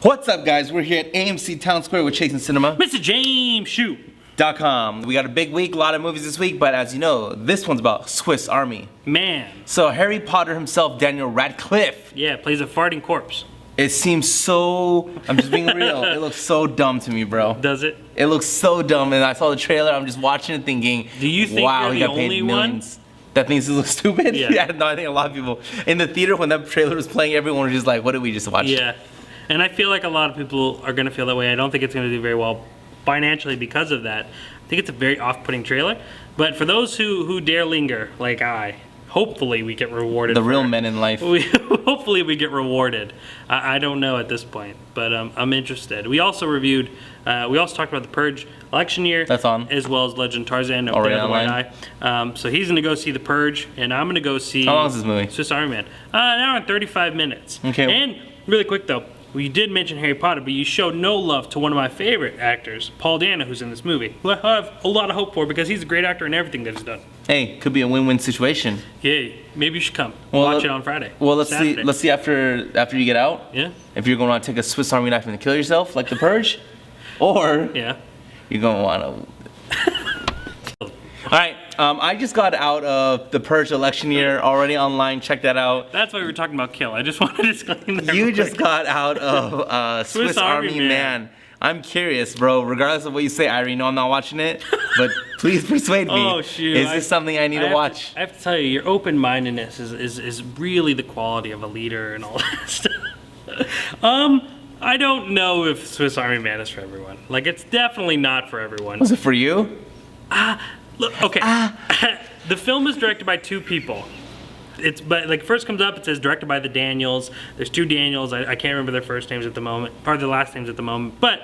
What's up, guys? We're here at AMC Town Square with Chase and Cinema. Mr. James Shoot. .com. We got a big week, a lot of movies this week, but as you know, this one's about Swiss Army. Man. So Harry Potter himself, Daniel Radcliffe. Yeah, plays a farting corpse. It seems so, I'm just being real, it looks so dumb to me, bro. Does it? It looks so dumb, and I saw the trailer, I'm just watching it thinking, do you think wow, you're he the got paid only millions. That thinks it looks stupid? Yeah. No, I think a lot of people, in the theater when that trailer was playing, everyone was just like, what did we just watch? Yeah. And I feel like a lot of people are going to feel that way. I don't think it's going to do very well financially because of that. I think it's a very off-putting trailer. But for those who dare linger, like hopefully we get rewarded. The real men in life. Hopefully we get rewarded. I don't know at this point, but I'm interested. We also reviewed, we also talked about The Purge election year. That's on. As well as Legend Tarzan, No Already Day of the White online. Eye. So he's going to go see The Purge, and I'm going to go see... How long is this movie? Swiss Army Man. An hour and 35 minutes. Okay. And really quick though, you did mention Harry Potter, but you showed no love to one of my favorite actors, Paul Dano, who's in this movie, who I have a lot of hope for because he's a great actor in everything that he's done. Hey, could be a win-win situation. Yeah, maybe you should come. Well, Watch it on Friday. Well, let's Saturday. see. Let's see after you get out. Yeah. If you're going to take a Swiss Army knife and kill yourself like The Purge, or Yeah. you're going to want to. All right. I just got out of The Purge election year already online. Check that out. That's why we were talking about kill. I just wanted to disclaim that. You real just quick. got out of Swiss Army Man. I'm curious, bro. Regardless of what you say, I already know I'm not watching it, but please persuade me. Oh shoot! Is this something I need to watch? I have to tell you, your open-mindedness is really the quality of a leader and all that stuff. I don't know if Swiss Army Man is for everyone. Like, it's definitely not for everyone. Was it for you? Look, okay. The film is directed by two people. It's but like first comes up, it says directed by the Daniels. There's two Daniels. I can't remember their first names at the moment, or their last names at the moment. But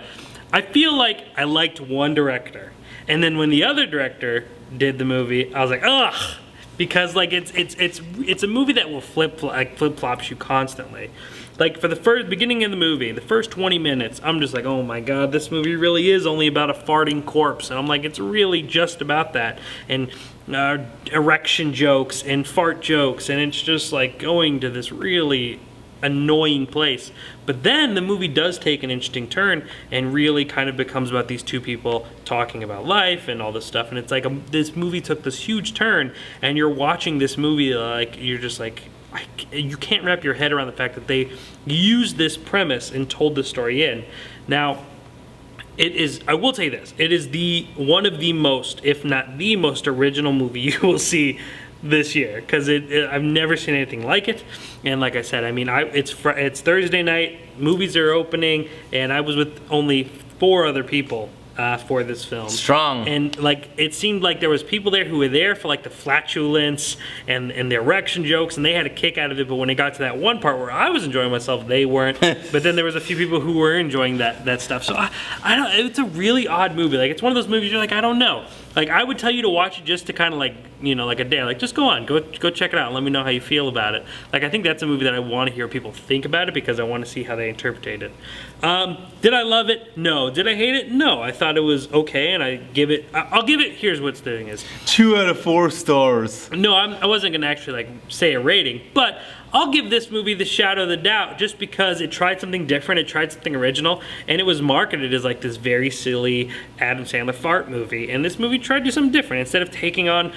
I feel like I liked one director, and then when the other director did the movie, I was like, ugh, because like it's a movie that will flip flops you constantly. Like for the beginning of the movie, the first 20 minutes, I'm just like, oh my god, this movie really is only about a farting corpse. And I'm like, it's really just about that. And erection jokes and fart jokes. And it's just like going to this really annoying place. But then the movie does take an interesting turn and really kind of becomes about these two people talking about life and all this stuff. And it's like this movie took this huge turn. And you're watching this movie like, you're just like, you can't wrap your head around the fact that they used this premise and told the story in. Now, it is, I will say this, it is one of the most, if not the most original movie you will see this year, because I've never seen anything like it. And like I said, I mean, it's Thursday night, movies are opening, and I was with only 4 other people for this film. Strong. And like it seemed like there was people there who were there for like the flatulence and the erection jokes, and they had a kick out of it. But when it got to that one part where I was enjoying myself, they weren't. But then there was a few people who were enjoying that stuff. So I don't. It's a really odd movie. Like it's one of those movies you're like, I don't know. Like I would tell you to watch it just to kind of like, you know, like a day. Like just go on, go check it out and let me know how you feel about it. Like I think that's a movie that I want to hear people think about it because I want to see how they interpret it. Did I love it? No. Did I hate it? No. I thought it was okay, and I'll give it. Here's what's the thing is. 2 out of 4 stars. No, I wasn't gonna actually like say a rating, but I'll give this movie the shadow of the doubt just because it tried something different, it tried something original, and it was marketed as like this very silly Adam Sandler fart movie. And this movie tried to do something different. Instead of taking on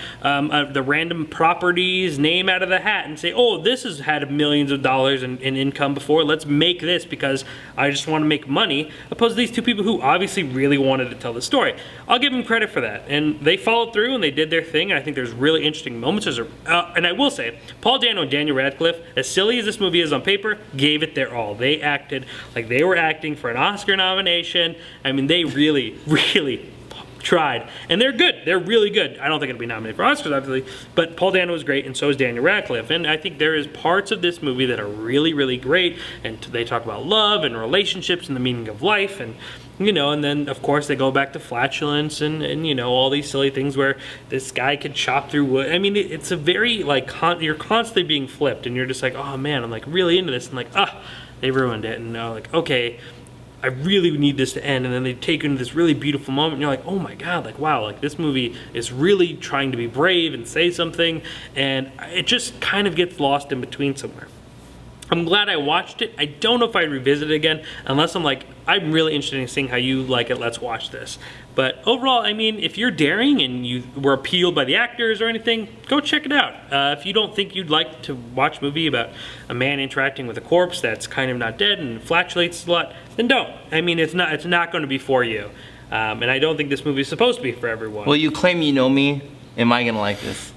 the random properties name out of the hat and say, oh, this has had millions of dollars in income before, let's make this because I just want to make money, opposed to these two people who obviously really wanted to tell the story. I'll give them credit for that. And they followed through and they did their thing, and I think there's really interesting moments. And I will say, Paul Dano and Daniel Radcliffe, as silly as this movie is on paper, gave it their all. They acted like they were acting for an Oscar nomination. I mean, they really, really tried. And they're good. They're really good. I don't think it'll be nominated for Oscars, obviously, but Paul Dano was great, and so is Daniel Radcliffe. And I think there is parts of this movie that are really, really great, and they talk about love and relationships and the meaning of life, and you know, and then of course they go back to flatulence and you know, all these silly things where this guy could chop through wood. I mean, it's a very like you're constantly being flipped, and you're just like, oh man, I'm like really into this, and like, they ruined it, and like, okay, I really need this to end. And then they take you into this really beautiful moment, and you're like, oh my god, like wow, like this movie is really trying to be brave and say something, and it just kind of gets lost in between somewhere. I'm glad I watched it. I don't know if I'd revisit it again unless I'm like, I'm really interested in seeing how you like it. Let's watch this. But overall, I mean, if you're daring and you were appealed by the actors or anything, go check it out. If you don't think you'd like to watch a movie about a man interacting with a corpse that's kind of not dead and flatulates a lot, then don't. I mean, it's not going to be for you. And I don't think this movie is supposed to be for everyone. Well, you claim you know me. Am I gonna like this?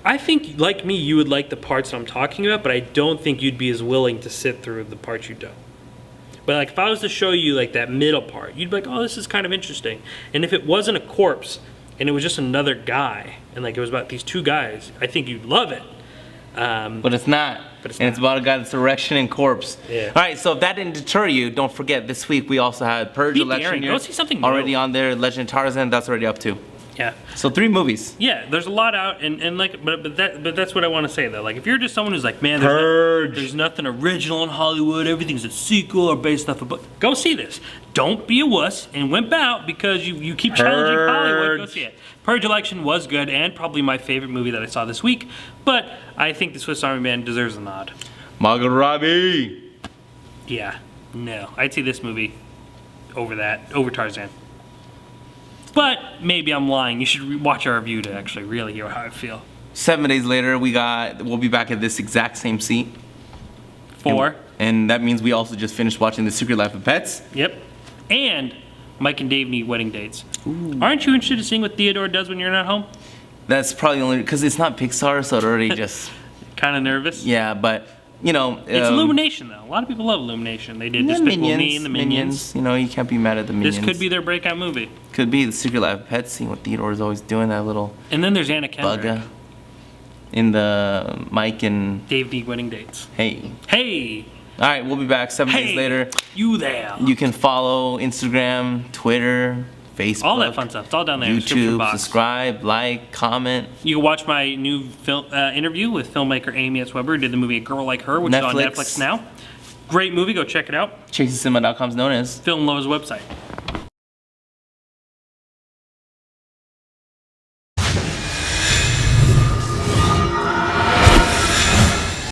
I think, like me, you would like the parts that I'm talking about, but I don't think you'd be as willing to sit through the parts you don't. But like, if I was to show you like that middle part, you'd be like, oh, this is kind of interesting. And if it wasn't a corpse, and it was just another guy, and like it was about these two guys, I think you'd love it. But it's not. It's about a guy that's erection and corpse. Yeah. All right, so if that didn't deter you, don't forget this week we also had Purge Be Election daring. Year Go see something new. already on there. Legend of Tarzan, that's already up too. Yeah. So 3 movies. Yeah, there's a lot out, and like, but that's what I want to say though. Like, if you're just someone who's like, man, there's nothing original in Hollywood, everything's a sequel or based off a book, go see this. Don't be a wuss and wimp out because you keep challenging Hollywood. Go see it. Purge Election was good and probably my favorite movie that I saw this week, but I think The Swiss Army Man deserves a nod. Margot Robbie. Yeah, no, I'd see this movie over Tarzan. But maybe I'm lying. You should watch our review to actually really hear how I feel. 7 days later, we'll be back at this exact same seat. 4. And that means we also just finished watching The Secret Life of Pets. Yep. And Mike and Dave need wedding dates. Ooh. Aren't you interested in seeing what Theodore does when you're not home? That's probably only because it's not Pixar, so it already just... Kind of nervous? Yeah, but, you know... It's Illumination, though. A lot of people love Illumination. They did Despicable Me and the Minions. You know, you can't be mad at the Minions. This could be their breakout movie. Could be The Secret Life of Pets, seeing what Theodore's always doing, that little... And then there's Anna Kendrick. Bugger. In the Mike and... Dave need wedding dates. Hey. Hey! All right, we'll be back 7 days later. You there. You can follow Instagram, Twitter, Facebook. All that fun stuff. It's all down there in the description YouTube, box. subscribe, like, comment. You can watch my new interview with filmmaker Amy S. Weber, who did the movie A Girl Like Her, which is on Netflix now. Great movie. Go check it out. ChaseCinema.com is known as Film Love's website.